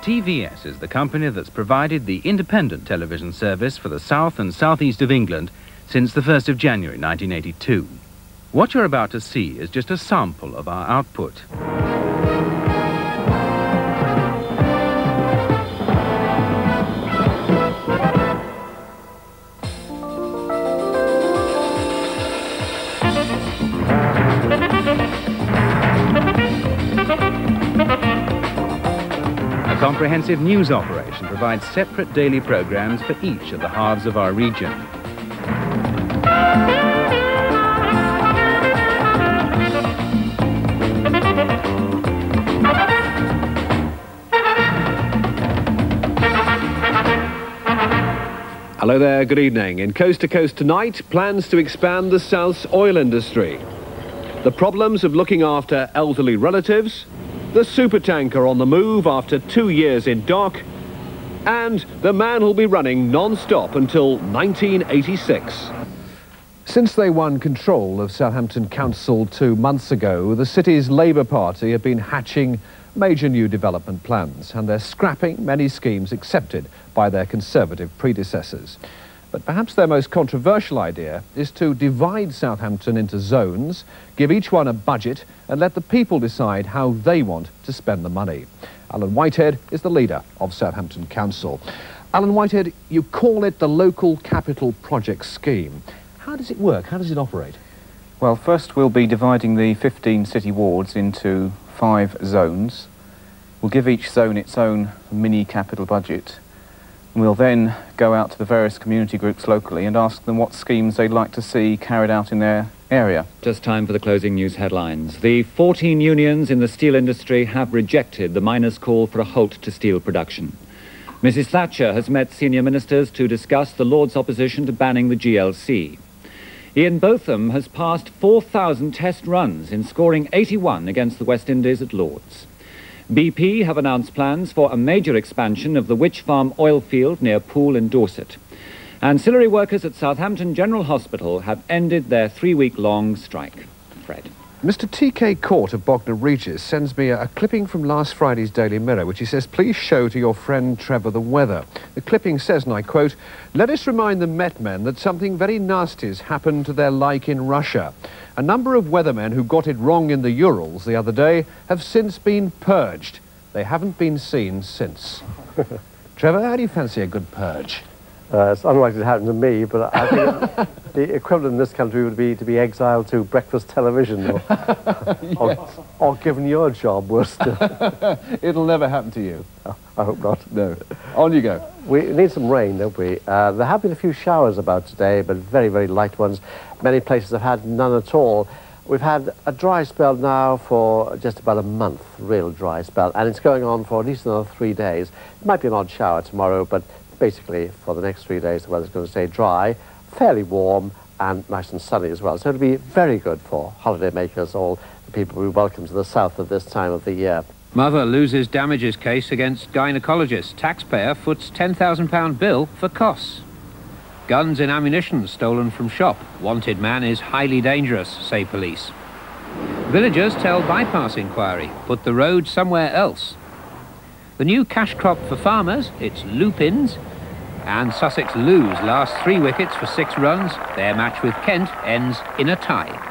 TVS is the company that's provided the independent television service for the south and southeast of England since the 1st of January 1982. What you're about to see is just a sample of our output. A comprehensive news operation provides separate daily programs for each of the halves of our region. Hello there, good evening. In Coast to Coast tonight, plans to expand the South's oil industry. The problems of looking after elderly relatives, the supertanker on the move after 2 years in dock, and the man who'll be running non-stop until 1986. Since they won control of Southampton Council 2 months ago, the city's Labour Party have been hatching major new development plans, and they're scrapping many schemes accepted by their Conservative predecessors. But perhaps their most controversial idea is to divide Southampton into zones, give each one a budget, and let the people decide how they want to spend the money. Alan Whitehead is the leader of Southampton Council. Alan Whitehead, you call it the Local Capital Project Scheme. How does it work? How does it operate? Well, first we'll be dividing the 15 city wards into 5 zones. We'll give each zone its own mini capital budget. We'll then go out to the various community groups locally and ask them what schemes they'd like to see carried out in their area. Just time for the closing news headlines. The 14 unions in the steel industry have rejected the miners' call for a halt to steel production. Mrs. Thatcher has met senior ministers to discuss the Lords' opposition to banning the GLC. Ian Botham has passed 4,000 test runs in scoring 81 against the West Indies at Lords. BP have announced plans for a major expansion of the Wych Farm oil field near Poole in Dorset. Ancillary workers at Southampton General Hospital have ended their 3-week-long strike. Fred. Mr. T.K. Court of Bognor Regis sends me a clipping from last Friday's Daily Mirror, which he says, please show to your friend Trevor the weather. The clipping says, and I quote, let us remind the Met men that something very nasty's happened to their like in Russia. A number of weathermen who got it wrong in the Urals the other day have since been purged. They haven't been seen since. Trevor, how do you fancy a good purge? It's unlikely to happen to me, but I think the equivalent in this country would be to be exiled to breakfast television or, yes. or given your job, worse still. It'll never happen to you. Oh, I hope not. No. On you go. We need some rain, don't we? There have been a few showers about today, but very, very light ones. Many places have had none at all. We've had a dry spell now for just about a month, real dry spell, and it's going on for at least another 3 days. It might be an odd shower tomorrow, but basically for the next 3 days the weather's going to stay dry, fairly warm and nice and sunny as well. So it'll be very good for holiday makers, all the people we welcome to the south at this time of the year. Mother loses damages case against gynaecologist. Taxpayer foots £10,000 bill for costs. Guns and ammunition stolen from shop. Wanted man is highly dangerous, say police. Villagers tell bypass inquiry. Put the road somewhere else. The new cash crop for farmers, it's lupins. And Sussex lose last 3 wickets for 6 runs. Their match with Kent ends in a tie.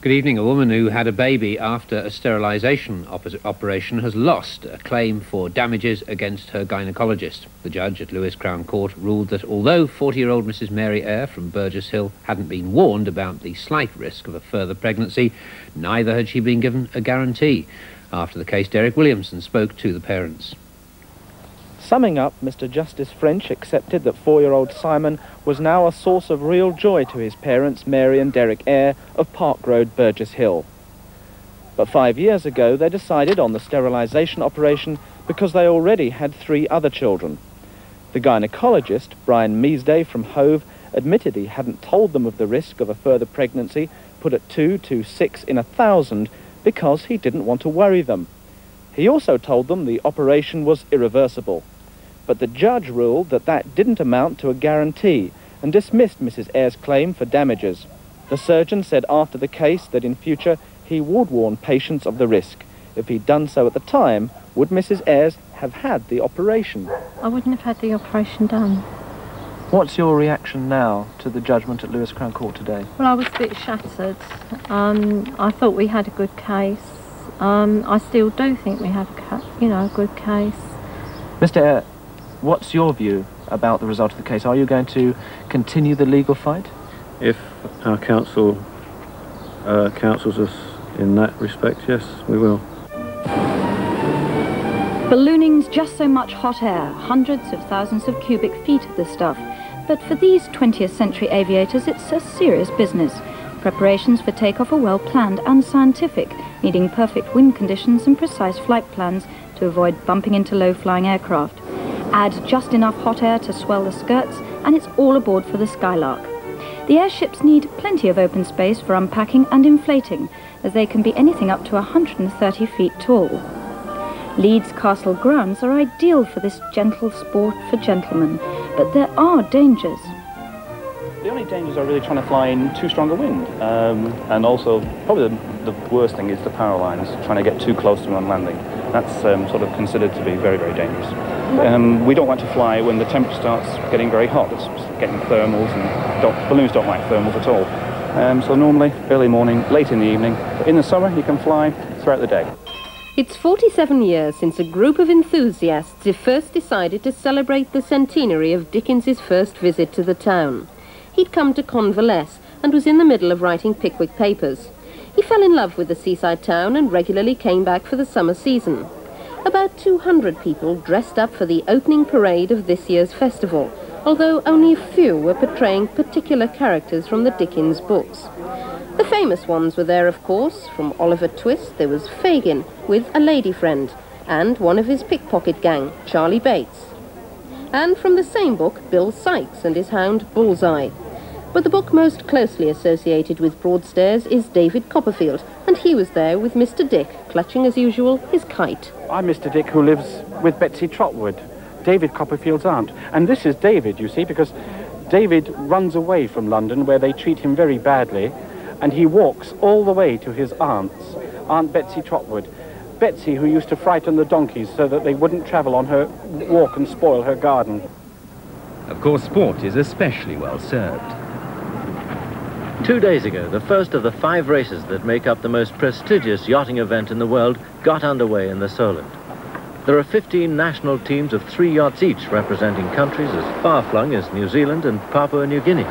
Good evening. A woman who had a baby after a sterilisation operation has lost a claim for damages against her gynaecologist. The judge at Lewes Crown Court ruled that although 40-year-old Mrs. Mary Eyre from Burgess Hill hadn't been warned about the slight risk of a further pregnancy, neither had she been given a guarantee. After the case, Derek Williamson spoke to the parents. Summing up, Mr. Justice French accepted that 4-year-old Simon was now a source of real joy to his parents, Mary and Derek Eyre, of Park Road, Burgess Hill. But 5 years ago, they decided on the sterilisation operation because they already had 3 other children. The gynaecologist, Brian Measday from Hove, admitted he hadn't told them of the risk of a further pregnancy, put at 2 to 6 in 1,000, because he didn't want to worry them. He also told them the operation was irreversible. But the judge ruled that that didn't amount to a guarantee and dismissed Mrs. Eyre's claim for damages. The surgeon said after the case that in future he would warn patients of the risk. If he'd done so at the time, would Mrs. Ayres have had the operation? I wouldn't have had the operation done. What's your reaction now to the judgment at Lewis Crown Court today? Well, I was a bit shattered. I thought we had a good case. I still do think we have a good case. Mr. Ayre, what's your view about the result of the case? Are you going to continue the legal fight? If our counsel counsels us in that respect, yes, we will. Ballooning's just so much hot air, hundreds of thousands of cubic feet of the stuff. But for these 20th century aviators, it's a serious business. Preparations for takeoff are well planned and scientific, needing perfect wind conditions and precise flight plans to avoid bumping into low-flying aircraft. Add just enough hot air to swell the skirts, and it's all aboard for the Skylark. The airships need plenty of open space for unpacking and inflating, as they can be anything up to 130 feet tall. Leeds Castle grounds are ideal for this gentle sport for gentlemen, but there are dangers. The only dangers are really trying to fly in too strong a wind, and also probably the worst thing is the power lines, trying to get too close to them on landing. That's sort of considered to be very, very dangerous. We don't like to fly when the temperature starts getting very hot. It's getting thermals, and balloons don't like thermals at all. So normally early morning, late in the evening. But in the summer you can fly throughout the day. It's 47 years since a group of enthusiasts first decided to celebrate the centenary of Dickens's first visit to the town. He'd come to convalesce and was in the middle of writing Pickwick Papers. He fell in love with the seaside town and regularly came back for the summer season. About 200 people dressed up for the opening parade of this year's festival, although only a few were portraying particular characters from the Dickens books. The famous ones were there, of course. From Oliver Twist, there was Fagin with a lady friend, and one of his pickpocket gang, Charlie Bates. And from the same book, Bill Sykes and his hound Bullseye. But the book most closely associated with Broadstairs is David Copperfield, and he was there with Mr. Dick, clutching as usual his kite. I'm Mr. Dick, who lives with Betsy Trotwood, David Copperfield's aunt. And this is David, you see, because David runs away from London, where they treat him very badly, and he walks all the way to his aunt's, Aunt Betsy Trotwood. Betsy, who used to frighten the donkeys so that they wouldn't travel on her walk and spoil her garden. Of course, sport is especially well served. 2 days ago, the first of the 5 races that make up the most prestigious yachting event in the world got underway in the Solent. There are 15 national teams of 3 yachts each, representing countries as far-flung as New Zealand and Papua New Guinea.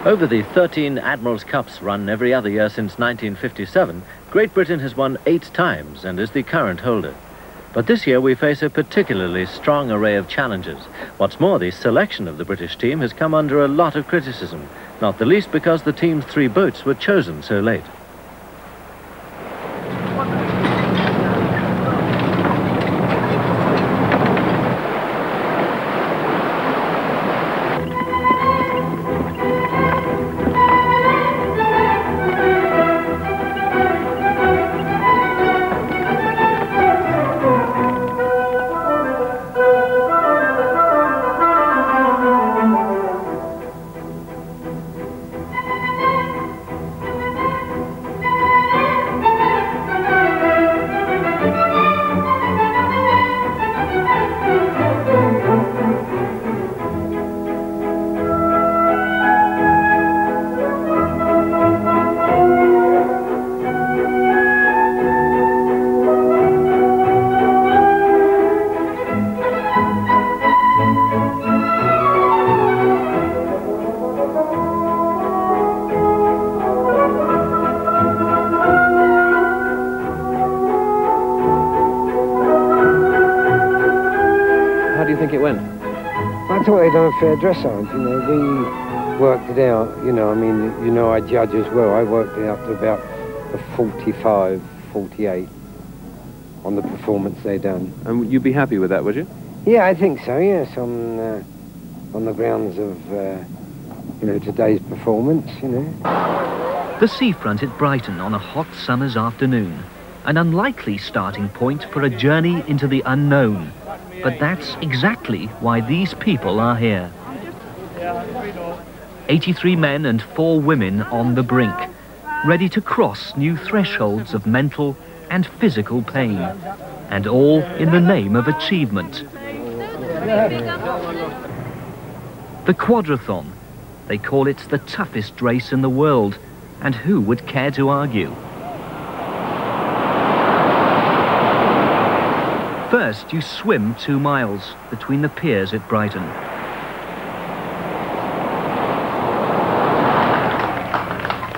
Over the 13 Admiral's Cups run every other year since 1957, Great Britain has won 8 times and is the current holder. But this year we face a particularly strong array of challenges. What's more, the selection of the British team has come under a lot of criticism, not the least because the team's 3 boats were chosen so late. I thought they'd done a fair dressage, you know. We worked it out, you know. I mean, you know, I judge as well. I worked it out to about a 45, 48 on the performance they done. And you'd be happy with that, would you? Yeah, I think so, yes, on the grounds of, you know, today's performance, you know. The seafront at Brighton on a hot summer's afternoon. An unlikely starting point for a journey into the unknown. But that's exactly why these people are here. 83 men and 4 women on the brink. ready to cross new thresholds of mental and physical pain, and all in the name of achievement. The quadrathon, they call it the toughest race in the world, and who would care to argue? First, you swim 2 miles between the piers at Brighton.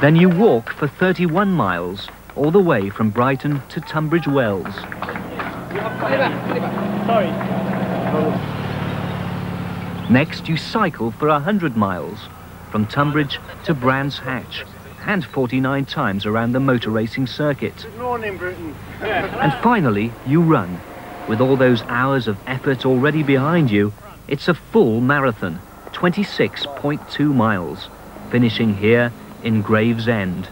Then you walk for 31 miles, all the way from Brighton to Tunbridge Wells. Sorry. Next, you cycle for 100 miles, from Tunbridge to Brands Hatch, and 49 times around the motor racing circuit. Good morning, Britain. And finally, you run. With all those hours of effort already behind you, it's a full marathon, 26.2 miles, finishing here in Gravesend.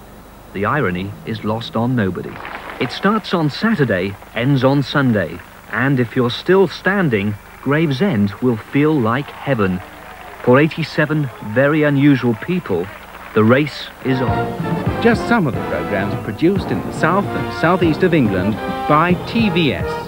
The irony is lost on nobody. It starts on Saturday, ends on Sunday, and if you're still standing, Gravesend will feel like heaven. For 87 very unusual people, the race is on. Just some of the programmes produced in the south and southeast of England by TVS.